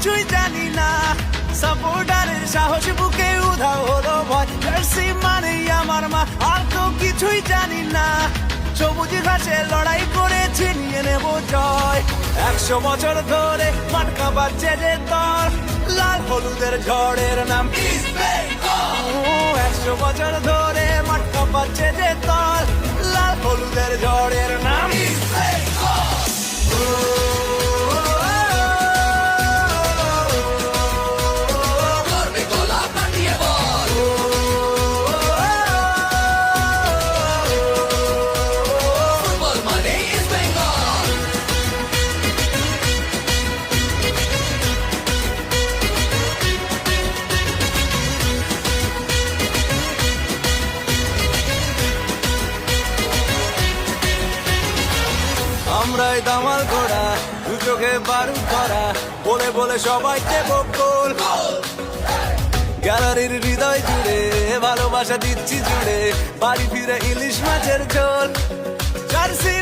কিছুই জানি না, সাপোর্টারের সাহস বুকে উধাও হলো ভয়, জার্সি মানেই আমার মা, আর তো কিছুই জানি না। সবুজ ঘাসে লড়াই করে ছিনিয়ে নেব জয়, 100 বছর ধরে মাঠ কাঁপাচ্ছে যে দল, লাল হলুদের ঝড়ের নাম ইস্ট বেঙ্গল। 100 বছর ধরে মাঠ কাঁপাচ্ছে যে দল, লাল হলুদের ঝড়ের নাম ইস্ট বেঙ্গল। আমরাই দামাল করা, দু চোখে বারুদ করা, বলে বলে সবাই দেব গোল। গ্যালারির হৃদয় জুড়ে ভালোবাসা দিচ্ছি জুড়ে, বাড়ি ফিরে ইলিশ মাছের ঝোল, জার্সি